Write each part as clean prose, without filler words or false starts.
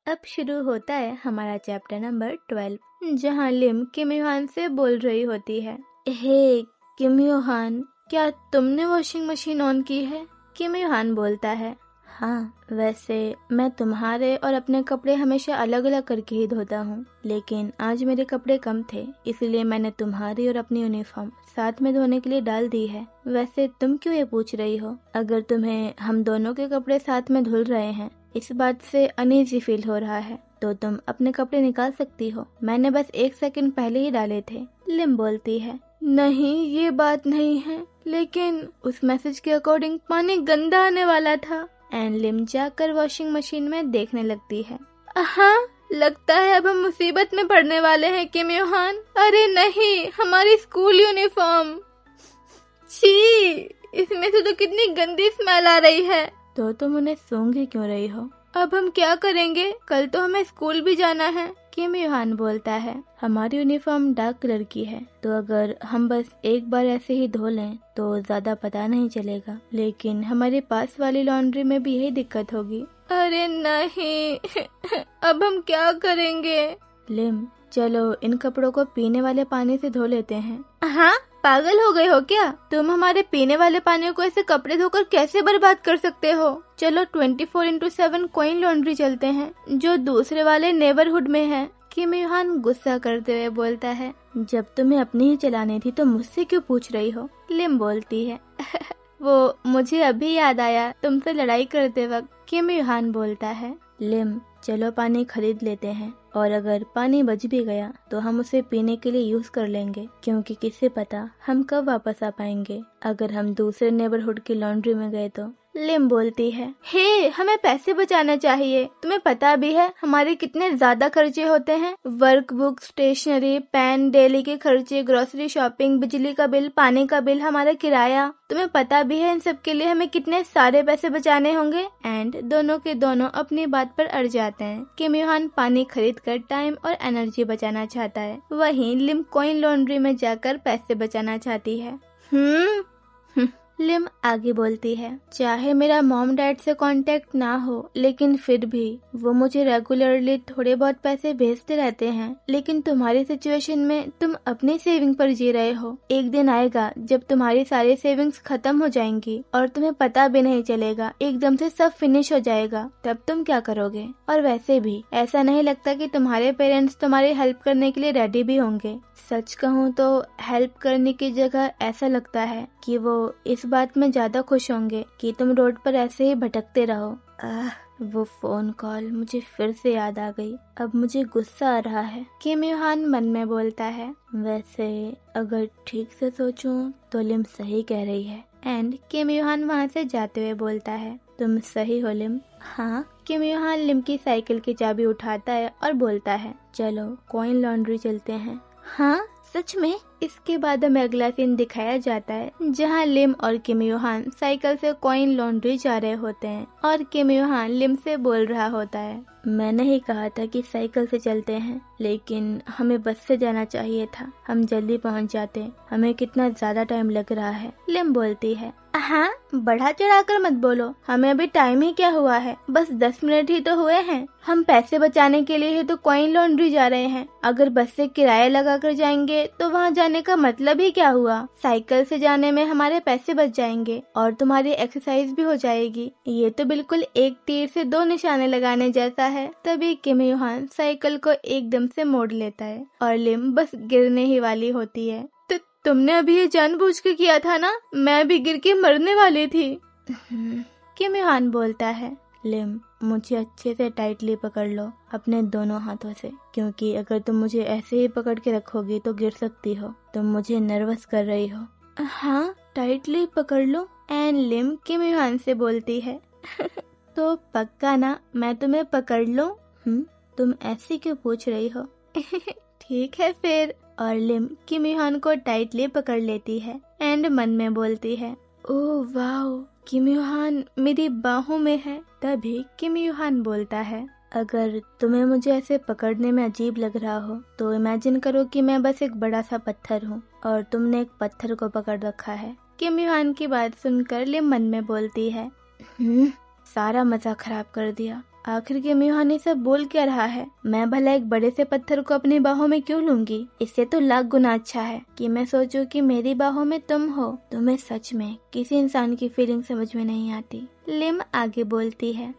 अब शुरू होता है हमारा चैप्टर नंबर 12, जहाँ लिम किम योहान से बोल रही होती है। हे किम योहान, क्या तुमने वॉशिंग मशीन ऑन की है? किम योहान बोलता है, हाँ, वैसे मैं तुम्हारे और अपने कपड़े हमेशा अलग अलग करके ही धोता हूँ, लेकिन आज मेरे कपड़े कम थे, इसलिए मैंने तुम्हारी और अपनी यूनिफॉर्म साथ में धोने के लिए डाल दी है। वैसे तुम क्यों ये पूछ रही हो? अगर तुम्हें हम दोनों के कपड़े साथ में धुल रहे हैं, इस बात से अनईजी फील हो रहा है, तो तुम अपने कपड़े निकाल सकती हो। मैंने बस 1 सेकंड पहले ही डाले थे। लिम बोलती है, नहीं ये बात नहीं है, लेकिन उस मैसेज के अकॉर्डिंग पानी गंदा आने वाला था। एंड लिम जाकर वॉशिंग मशीन में देखने लगती है। हाँ, लगता है अब हम मुसीबत में पड़ने वाले हैं किम योहान। अरे नहीं, हमारी स्कूल यूनिफॉर्म। छी, इसमें से तो कितनी गंदी स्मेल आ रही है। तो तुम उन्हें सूंघ ही क्यों रही हो? अब हम क्या करेंगे? कल तो हमें स्कूल भी जाना है। किम योहान बोलता है, हमारी यूनिफॉर्म डार्क कलर की है, तो अगर हम बस एक बार ऐसे ही धो लें तो ज्यादा पता नहीं चलेगा, लेकिन हमारे पास वाली लॉन्ड्री में भी यही दिक्कत होगी। अरे नहीं, अब हम क्या करेंगे? लिम, चलो इन कपड़ों को पीने वाले पानी से धो लेते हैं। हाँ, पागल हो गए हो क्या? तुम हमारे पीने वाले पानी को ऐसे कपड़े धोकर कैसे बर्बाद कर सकते हो? चलो 24/7 कॉइन लॉन्ड्री चलते हैं, जो दूसरे वाले नेबरहुड में है। किम योहान गुस्सा करते हुए बोलता है, जब तुम्हें अपनी ही चलानी थी तो मुझसे क्यों पूछ रही हो? लिम बोलती है, वो मुझे अभी याद आया तुमसे लड़ाई करते वक्त। किम योहान बोलता है, लिम, चलो पानी खरीद लेते हैं, और अगर पानी बच भी गया तो हम उसे पीने के लिए यूज कर लेंगे, क्योंकि किसे पता हम कब वापस आ पाएंगे अगर हम दूसरे नेबरहुड की लॉन्ड्री में गए तो। लिम बोलती है, हे, हमें पैसे बचाना चाहिए। तुम्हें पता भी है हमारे कितने ज्यादा खर्चे होते हैं। Work book, stationery, pen, daily के खर्चे, ग्रोसरी शॉपिंग, बिजली का बिल, पानी का बिल, हमारा किराया। तुम्हें पता भी है इन सब के लिए हमें कितने सारे पैसे बचाने होंगे। एंड दोनों के दोनों अपनी बात पर अड़ जाते हैं। किम योहान पानी खरीद कर टाइम और एनर्जी बचाना चाहता है, वहीं लिम कॉइन लॉन्ड्री में जाकर पैसे बचाना चाहती है। लिम आगे बोलती है, चाहे मेरा मॉम डैड से कांटेक्ट ना हो, लेकिन फिर भी वो मुझे रेगुलरली थोड़े बहुत पैसे भेजते रहते हैं। लेकिन तुम्हारी सिचुएशन में तुम अपनी सेविंग पर जी रहे हो। एक दिन आएगा जब तुम्हारी सारी सेविंग्स खत्म हो जाएंगी और तुम्हें पता भी नहीं चलेगा, एकदम से सब फिनिश हो जाएगा। तब तुम क्या करोगे? और वैसे भी ऐसा नहीं लगता कि तुम्हारे पेरेंट्स तुम्हारी हेल्प करने के लिए रेडी भी होंगे। सच कहूँ तो हेल्प करने की जगह ऐसा लगता है कि वो इस बात में ज्यादा खुश होंगे कि तुम रोड पर ऐसे ही भटकते रहो। वो फोन कॉल मुझे फिर से याद आ गई। अब मुझे गुस्सा आ रहा है। किम योहान मन में बोलता है, वैसे अगर ठीक से सोचूं तो लिम सही कह रही है। एंड किम योहान वहाँ से जाते हुए बोलता है, तुम सही हो लिम। हाँ। किम योहान लिम की साइकिल की चाबी उठाता है और बोलता है, चलो कॉइन लॉन्ड्री चलते हैं। हाँ, सच में? इसके बाद हमें अगला सीन दिखाया जाता है, जहाँ लिम और किम योहान साइकिल से कॉइन लॉन्ड्री जा रहे होते हैं और किम योहान लिम से बोल रहा होता है, मैंने ही कहा था कि साइकिल से चलते हैं, लेकिन हमें बस से जाना चाहिए था। हम जल्दी पहुँच जाते। हमें कितना ज्यादा टाइम लग रहा है। लिम बोलती है, हाँ, बढ़ा चढ़ाकर मत बोलो। हमें अभी टाइम ही क्या हुआ है, बस 10 मिनट ही तो हुए हैं। हम पैसे बचाने के लिए ही तो कॉइन लॉन्ड्री जा रहे हैं। अगर बस से किराया लगा कर जाएंगे तो वहाँ जाने का मतलब ही क्या हुआ? साइकिल से जाने में हमारे पैसे बच जाएंगे और तुम्हारी एक्सरसाइज भी हो जाएगी। ये तो बिल्कुल एक तीर से 2 निशाने लगाने जैसा है। तभी किम योहान साइकिल को एकदम से मोड़ लेता है और लिम बस गिरने ही वाली होती है। तो तुमने अभी ये जानबूझ के किया था ना? मैं भी गिर के मरने वाली थी। किम योहान बोलता है, लिम, मुझे अच्छे से टाइटली पकड़ लो अपने दोनों हाथों से, क्योंकि अगर तुम मुझे ऐसे ही पकड़ के रखोगी तो गिर सकती हो। तुम मुझे नर्वस कर रही हो। हाँ, टाइटली पकड़ लो। एंड लिम किम योहान से बोलती है, तो पक्का ना मैं तुम्हें पकड़ लूं? तुम ऐसे क्यों पूछ रही हो? ठीक है फिर। और लिम किम योहान को टाइटली पकड़ लेती है एंड मन में बोलती है, ओह वाओ, किम योहान मेरी बाहों में है। तभी किम योहान बोलता है, अगर तुम्हें मुझे ऐसे पकड़ने में अजीब लग रहा हो तो इमेजिन करो कि मैं बस एक बड़ा सा पत्थर हूँ और तुमने एक पत्थर को पकड़ रखा है। किम योहान की बात सुनकर लिम मन में बोलती है, सारा मजा खराब कर दिया। आखिर किम योहान सब बोल क्या रहा है? मैं भला एक बड़े से पत्थर को अपनी बाहों में क्यों लूंगी? इससे तो लाख गुना अच्छा है कि मैं सोचूं कि मेरी बाहों में तुम हो। तुम्हें सच में किसी इंसान की फीलिंग समझ में नहीं आती। लिम आगे बोलती है,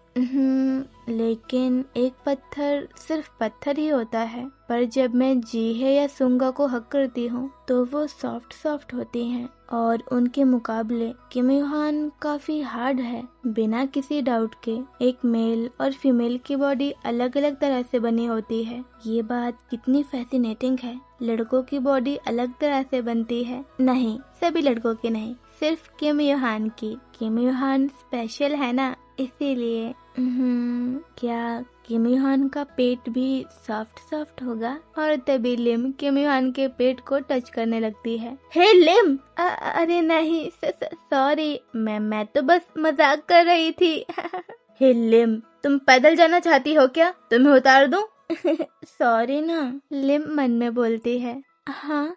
लेकिन एक पत्थर सिर्फ पत्थर ही होता है, पर जब मैं जीहे या सुंगा को हक करती हूँ तो वो सॉफ्ट सॉफ्ट होती हैं और उनके मुकाबले किम योहान काफी हार्ड है। बिना किसी डाउट के एक मेल और फीमेल की बॉडी अलग अलग तरह से बनी होती है। ये बात कितनी फैसिनेटिंग है। लड़कों की बॉडी अलग तरह से बनती है। नहीं, सभी लड़कों की नहीं, सिर्फ किम योहान की। किम योहान स्पेशल है ना, इसीलिए। क्या किम योहान का पेट भी सॉफ्ट सॉफ्ट होगा? और तभी लिम किम योहान के पेट को टच करने लगती है। हे लिम! अरे नहीं, सॉरी, मैं तो बस मजाक कर रही थी। हे लिम, तुम पैदल जाना चाहती हो क्या? तुम्हें उतार दूं? सॉरी ना, लिम मन में बोलती है। हाँ।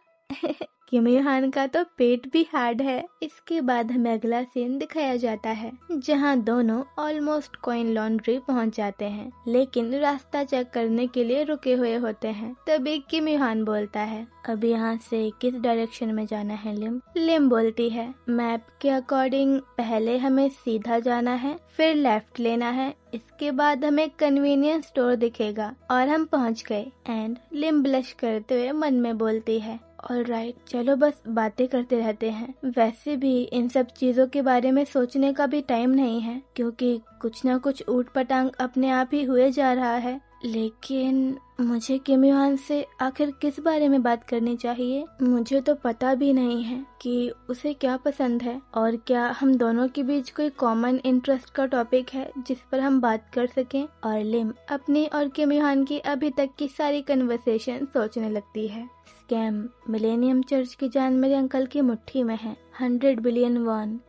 किम योहान का तो पेट भी हार्ड है। इसके बाद हमें अगला सीन दिखाया जाता है जहां दोनों ऑलमोस्ट कॉइन लॉन्ड्री पहुंच जाते हैं, लेकिन रास्ता चेक करने के लिए रुके हुए होते हैं। तभी किम योहान बोलता है, अब यहाँ से किस डायरेक्शन में जाना है लिम? लिम बोलती है, मैप के अकॉर्डिंग पहले हमें सीधा जाना है, फिर लेफ्ट लेना है, इसके बाद हमें कन्वीनियंस स्टोर दिखेगा और हम पहुंच गए। एंड लिम ब्लश करते हुए मन में बोलती है, ऑलराइट, चलो बस बातें करते रहते हैं। वैसे भी इन सब चीजों के बारे में सोचने का भी टाइम नहीं है, क्योंकि कुछ ना कुछ ऊट पटांग अपने आप ही हुए जा रहा है। लेकिन मुझे किम योहान से आखिर किस बारे में बात करनी चाहिए? मुझे तो पता भी नहीं है कि उसे क्या पसंद है, और क्या हम दोनों के बीच कोई कॉमन इंटरेस्ट का टॉपिक है जिस पर हम बात कर सकें। और लिम अपनी और किम योहान की अभी तक की सारी कन्वर्सेशन सोचने लगती है। स्कैम, मिलेनियम चर्च की जान मेरे अंकल की मुट्ठी में है। 100 बिलियन वॉन।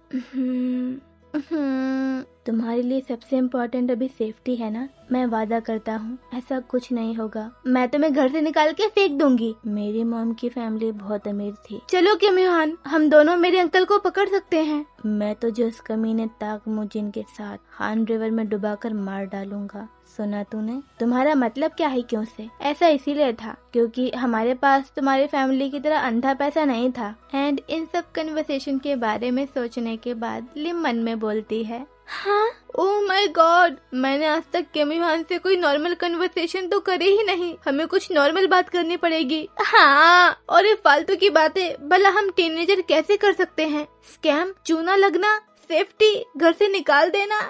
तुम्हारे लिए सबसे इम्पोर्टेंट अभी सेफ्टी है ना? मैं वादा करता हूँ ऐसा कुछ नहीं होगा। मैं तुम्हें घर से निकाल के फेंक दूंगी। मेरी मॉम की फैमिली बहुत अमीर थी। चलो किम योहान, हम दोनों मेरे अंकल को पकड़ सकते हैं। मैं तो जिस कमीने ताक मुजिन के साथ हान रिवर में डुबाकर मार डालूंगा। सुना तूने? तुम्हारा मतलब क्या है क्यों से? ऐसा इसीलिए था क्योंकि हमारे पास तुम्हारी फैमिली की तरह अंधा पैसा नहीं था। एंड इन सब कन्वर्सेशन के बारे में सोचने के बाद लिम मन में बोलती है, हाँ, ओह माय गॉड, मैंने आज तक किम योहान से कोई नॉर्मल कन्वर्सेशन तो करी ही नहीं। हमें कुछ नॉर्मल बात करनी पड़ेगी। हाँ, और ये फालतू की बातें भला हम टीनेजर कैसे कर सकते हैं? स्कैम, चूना लगना, सेफ्टी, घर से निकाल देना।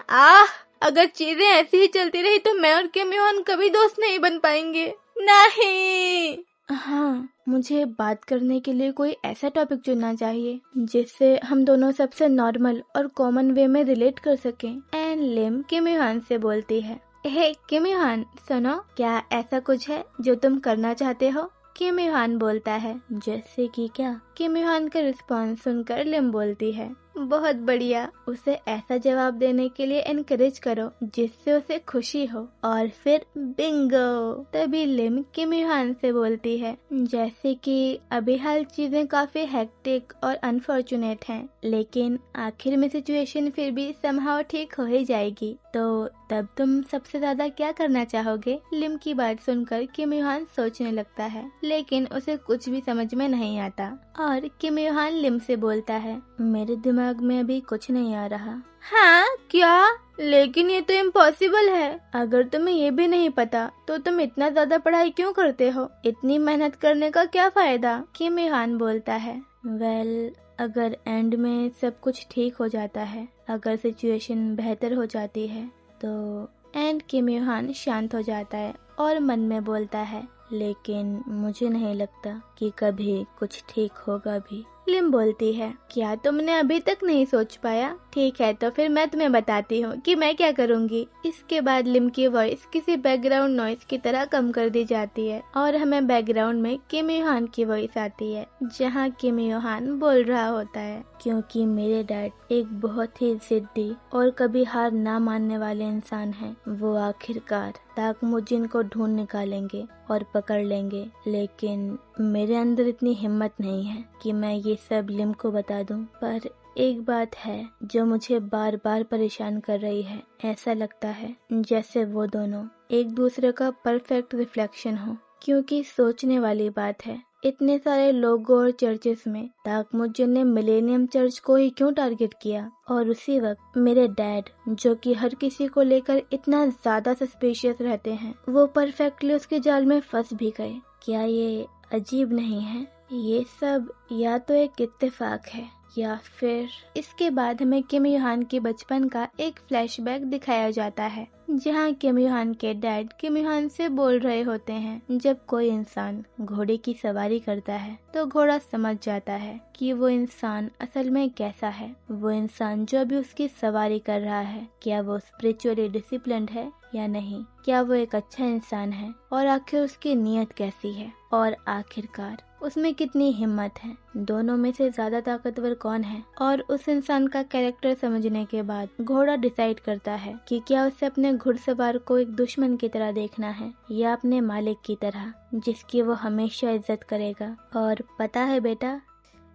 अगर चीजें ऐसी ही चलती रही तो मैं और किम योहान कभी दोस्त नहीं बन पाएंगे। नहीं। हाँ, मुझे बात करने के लिए कोई ऐसा टॉपिक चुनना चाहिए जिससे हम दोनों सबसे नॉर्मल और कॉमन वे में रिलेट कर सकें। एंड लिम किम योहान से बोलती है, हे किम योहान, सुनो, क्या ऐसा कुछ है जो तुम करना चाहते हो? किम योहान बोलता है, जैसे कि क्या? किम योहान का रिस्पॉन्स सुनकर लिम बोलती है, बहुत बढ़िया। उसे ऐसा जवाब देने के लिए एनकरेज करो जिससे उसे खुशी हो। और फिर बिंगो। तभी लिम किम योहान से बोलती है, जैसे कि अभी हाल चीजें काफी हेक्टिक और अनफॉर्चुनेट हैं, लेकिन आखिर में सिचुएशन फिर भी समहाउ ठीक हो ही जाएगी। तो तब तुम सबसे ज्यादा क्या करना चाहोगे? लिम की बात सुनकर किम योहान सोचने लगता है, लेकिन उसे कुछ भी समझ में नहीं आता। और किम योहान लिम से बोलता है, मेरे दिमाग में अभी कुछ नहीं आ रहा। हाँ, क्या? लेकिन ये तो इम्पॉसिबल है। अगर तुम्हें ये भी नहीं पता तो तुम इतना ज्यादा पढ़ाई क्यों करते हो? इतनी मेहनत करने का क्या फायदा? किम योहान बोलता है, वेल, अगर एंड में सब कुछ ठीक हो जाता है, अगर सिचुएशन बेहतर हो जाती है तो। एंड किम योहान शांत हो जाता है और मन में बोलता है, लेकिन मुझे नहीं लगता कि कभी कुछ ठीक होगा भी। लिम बोलती है, क्या तुमने अभी तक नहीं सोच पाया? ठीक है, तो फिर मैं तुम्हें बताती हूँ कि मैं क्या करूँगी। इसके बाद लिम की वॉइस किसी बैकग्राउंड नॉइस की तरह कम कर दी जाती है और हमें बैकग्राउंड में किम योहान की वॉइस आती है, जहाँ किम योहान बोल रहा होता है, क्योंकि मेरे डैड एक बहुत ही जिद्दी और कभी हार ना मानने वाले इंसान हैं। वो आखिरकार ताक मुजिन को ढूंढ निकालेंगे और पकड़ लेंगे, लेकिन मेरे अंदर इतनी हिम्मत नहीं है कि मैं ये सब लिम को बता दूं। पर एक बात है जो मुझे बार बार परेशान कर रही है। ऐसा लगता है जैसे वो दोनों एक दूसरे का परफेक्ट रिफ्लेक्शन हो। क्योंकि सोचने वाली बात है, इतने सारे लोगों और चर्चेस में ताकमुद्दीन ने मिलेनियम चर्च को ही क्यों टारगेट किया? और उसी वक्त मेरे डैड, जो कि हर किसी को लेकर इतना ज्यादा सस्पिशियस रहते हैं, वो परफेक्टली उसके जाल में फंस भी गए। क्या ये अजीब नहीं है? ये सब या तो एक इत्तेफाक है या फिर। इसके बाद हमें किम युहान के बचपन का एक फ्लैशबैक दिखाया जाता है, जहां किम युहान के डैड किम युहान से बोल रहे होते हैं, जब कोई इंसान घोड़े की सवारी करता है तो घोड़ा समझ जाता है कि वो इंसान असल में कैसा है। वो इंसान जो अभी उसकी सवारी कर रहा है, क्या वो स्पिरिचुअली डिसिप्लिन्ड है या नहीं, क्या वो एक अच्छा इंसान है, और आखिर उसकी नीयत कैसी है, और आखिरकार उसमें कितनी हिम्मत है। दोनों में से ज्यादा ताकतवर कौन है? और उस इंसान का कैरेक्टर समझने के बाद घोड़ा डिसाइड करता है कि क्या उसे अपने घुड़सवार को एक दुश्मन की तरह देखना है या अपने मालिक की तरह, जिसकी वो हमेशा इज्जत करेगा। और पता है बेटा,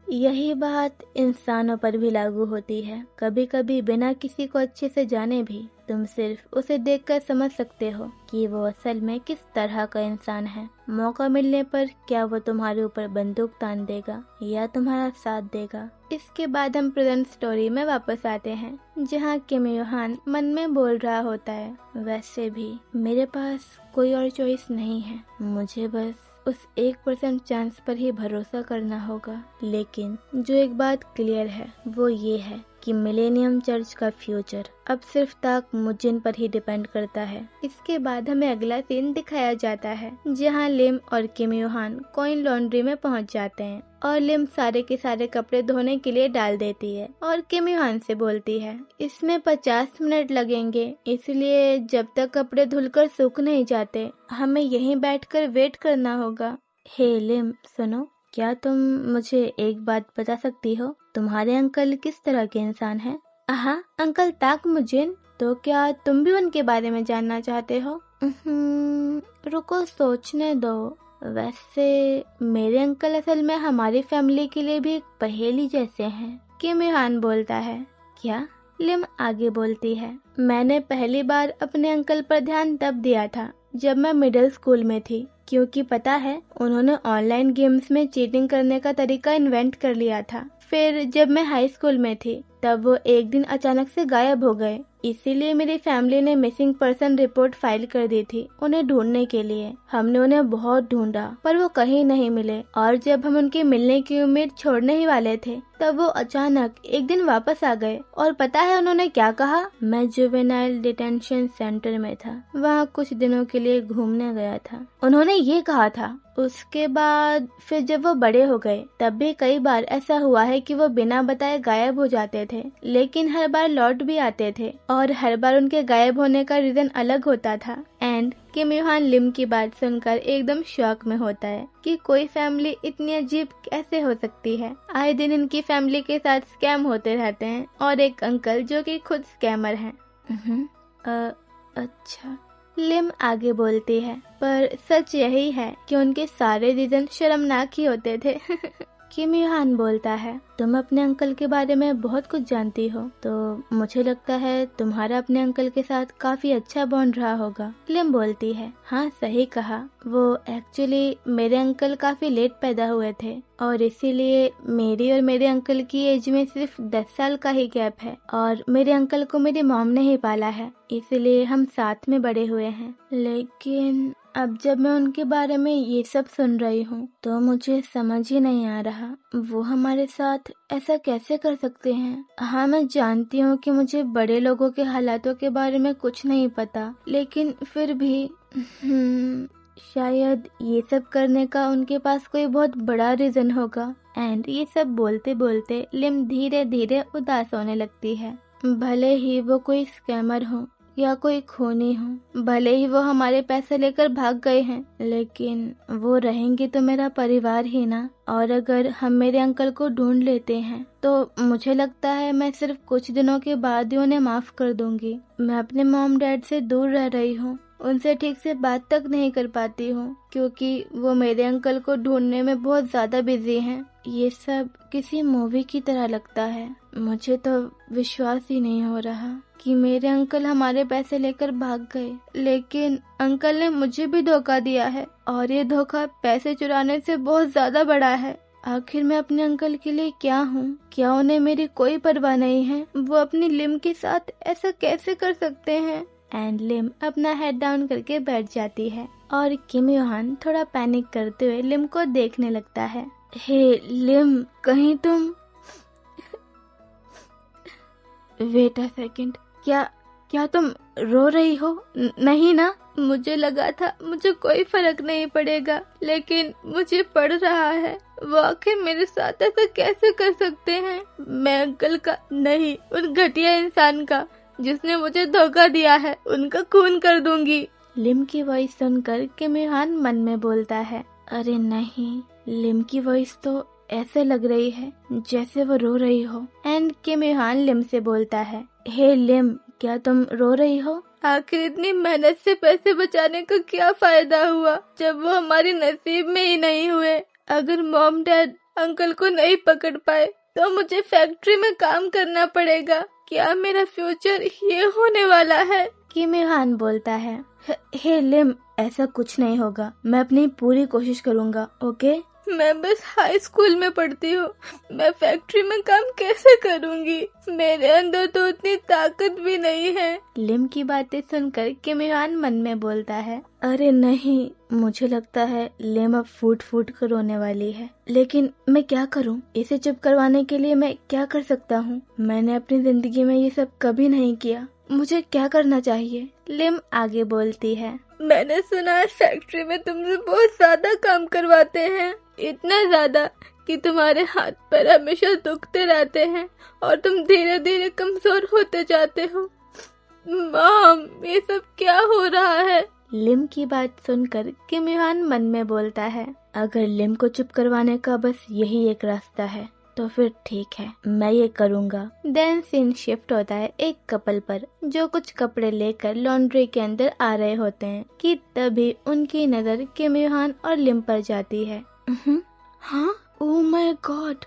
यही बात इंसानों पर भी लागू होती है। कभी कभी बिना किसी को अच्छे से जाने भी तुम सिर्फ उसे देखकर समझ सकते हो कि वो असल में किस तरह का इंसान है। मौका मिलने पर क्या वो तुम्हारे ऊपर बंदूक तान देगा या तुम्हारा साथ देगा। इसके बाद हम प्रेजेंट स्टोरी में वापस आते हैं, जहाँ किम युहान मन में बोल रहा होता है, वैसे भी मेरे पास कोई और चॉइस नहीं है, मुझे बस उस 1% चांस पर ही भरोसा करना होगा। लेकिन जो एक बात क्लियर है वो ये है कि मिलेनियम चर्च का फ्यूचर अब सिर्फ ताकमुद्दीन पर ही डिपेंड करता है। इसके बाद हमें अगला सीन दिखाया जाता है, जहां लिम और किम युहान कॉइन लॉन्ड्री में पहुंच जाते हैं और लिम सारे के सारे कपड़े धोने के लिए डाल देती है और किम युहान से बोलती है, इसमें 50 मिनट लगेंगे, इसलिए जब तक कपड़े धुलकर सूख नहीं जाते हमें यहीं बैठकर वेट करना होगा। हे लिम, सुनो, क्या तुम मुझे एक बात बता सकती हो? तुम्हारे अंकल किस तरह के इंसान हैं? हाँ, अंकल ताकमुद्दीन। तो क्या तुम भी उनके बारे में जानना चाहते हो? रुको, सोचने दो। वैसे मेरे अंकल असल में हमारी फैमिली के लिए भी एक पहेली जैसे हैं। किम युहान बोलता है। क्या? लिम आगे बोलती है, मैंने पहली बार अपने अंकल पर ध्यान तब दिया था जब मैं मिडिल स्कूल में थी, क्योंकि पता है उन्होंने ऑनलाइन गेम्स में चीटिंग करने का तरीका इन्वेंट कर लिया था। फिर जब मैं हाई स्कूल में थी तब वो एक दिन अचानक से गायब हो गए, इसीलिए मेरी फैमिली ने मिसिंग पर्सन रिपोर्ट फाइल कर दी थी उन्हें ढूंढने के लिए। हमने उन्हें बहुत ढूंढा पर वो कहीं नहीं मिले, और जब हम उनके मिलने की उम्मीद छोड़ने ही वाले थे तब वो अचानक एक दिन वापस आ गए। और पता है उन्होंने क्या कहा? मैं जुवेनाइल डिटेंशन सेंटर में था, वहाँ कुछ दिनों के लिए घूमने गया था, उन्होंने ये कहा था। उसके बाद फिर जब वो बड़े हो गए तब भी कई बार ऐसा हुआ है कि वो बिना बताए गायब हो जाते थे, लेकिन हर बार लौट भी आते थे और हर बार उनके गायब होने का रीजन अलग होता था। एंड किम युहान लिम की बात सुनकर एकदम शॉक में होता है कि कोई फैमिली इतनी अजीब कैसे हो सकती है। आए दिन इनकी फैमिली के साथ स्कैम होते रहते हैं और एक अंकल जो कि खुद स्कैमर हैं। अच्छा, लिम आगे बोलती है, पर सच यही है कि उनके सारे रीजन शर्मनाक ही होते थे। किम युहान बोलता है, तुम अपने अंकल के बारे में बहुत कुछ जानती हो, तो मुझे लगता है तुम्हारा अपने अंकल के साथ काफी अच्छा बॉन्ड रहा होगा। लिम बोलती है, हाँ सही कहा, वो एक्चुअली मेरे अंकल काफी लेट पैदा हुए थे और इसीलिए मेरी और मेरे अंकल की एज में सिर्फ 10 साल का ही गैप है, और मेरे अंकल को मेरी मॉम ने ही पाला है, इसलिए हम साथ में बड़े हुए हैं। लेकिन अब जब मैं उनके बारे में ये सब सुन रही हूँ तो मुझे समझ ही नहीं आ रहा, वो हमारे साथ ऐसा कैसे कर सकते हैं। हाँ, मैं जानती हूँ कि मुझे बड़े लोगों के हालातों के बारे में कुछ नहीं पता, लेकिन फिर भी शायद ये सब करने का उनके पास कोई बहुत बड़ा रीजन होगा। एंड ये सब बोलते बोलते लिम धीरे धीरे उदास होने लगती है। भले ही वो कोई स्कैमर हो या कोई खूनी हो, भले ही वो हमारे पैसे लेकर भाग गए हैं, लेकिन वो रहेंगे तो मेरा परिवार ही ना। और अगर हम मेरे अंकल को ढूंढ लेते हैं तो मुझे लगता है मैं सिर्फ कुछ दिनों के बाद ही उन्हें माफ कर दूंगी। मैं अपने मॉम डैड से दूर रह रही हूँ उनसे ठीक से बात तक नहीं कर पाती हूँ क्योंकि वो मेरे अंकल को ढूंढने में बहुत ज्यादा बिजी हैं। ये सब किसी मूवी की तरह लगता है। मुझे तो विश्वास ही नहीं हो रहा कि मेरे अंकल हमारे पैसे लेकर भाग गए, लेकिन अंकल ने मुझे भी धोखा दिया है और ये धोखा पैसे चुराने से बहुत ज्यादा बड़ा है। आखिर मैं अपने अंकल के लिए क्या हूँ? क्या उन्हें मेरी कोई परवाह नहीं है? वो अपनी लिम के साथ ऐसा कैसे कर सकते हैं? एंड लिम अपना हेड डाउन करके बैठ जाती है और किम योहान थोड़ा पैनिक करते हुए लिम को देखने लगता है। हे लिम, कहीं तुम वेट अ सेकंड, क्या तुम रो रही हो? नहीं ना? मुझे लगा था मुझे कोई फर्क नहीं पड़ेगा, लेकिन मुझे पड़ रहा है। वो आखिर मेरे साथ ऐसा कैसे कर सकते हैं? मैं अंकल का नहीं, उन घटिया इंसान का जिसने मुझे धोखा दिया है, उनका खून कर दूंगी। लिम की वॉइस सुनकर किम योहान मन में बोलता है, अरे नहीं, लिम की वॉइस तो ऐसे लग रही है जैसे वो रो रही हो। एंड किम योहान लिम से बोलता है, हे लिम, क्या तुम रो रही हो? आखिर इतनी मेहनत से पैसे बचाने का क्या फायदा हुआ जब वो हमारी नसीब में ही नहीं हुए। अगर मॉम डैड अंकल को नहीं पकड़ पाए तो मुझे फैक्ट्री में काम करना पड़ेगा। क्या मेरा फ्यूचर ये होने वाला है? किम योहान बोलता है, हे लिम, ऐसा कुछ नहीं होगा। मैं अपनी पूरी कोशिश करूँगा, ओके? मैं बस हाई स्कूल में पढ़ती हूँ, मैं फैक्ट्री में काम कैसे करूँगी? मेरे अंदर तो उतनी ताकत भी नहीं है। लिम की बातें सुनकर किम योहान मन में बोलता है, अरे नहीं, मुझे लगता है लिम अब फूट फूट कर रोने वाली है, लेकिन मैं क्या करूँ? इसे चुप करवाने के लिए मैं क्या कर सकता हूँ? मैंने अपनी जिंदगी में ये सब कभी नहीं किया। मुझे क्या करना चाहिए? लिम आगे बोलती है, मैंने सुना है फैक्ट्री में तुमसे बहुत ज्यादा काम करवाते हैं, इतना ज्यादा कि तुम्हारे हाथ पैर हमेशा दुखते रहते हैं और तुम धीरे धीरे कमजोर होते जाते हो। मॉम, ये सब क्या हो रहा है? लिम की बात सुनकर किम योहान मन में बोलता है, अगर लिम को चुप करवाने का बस यही एक रास्ता है तो फिर ठीक है, मैं ये करूँगा। देन सीन शिफ्ट होता है एक कपल पर जो कुछ कपड़े लेकर लॉन्ड्री के अंदर आ रहे होते हैं कि तभी उनकी नजर किम योहान और लिम पर जाती है। हाँ, ओह माय गॉड,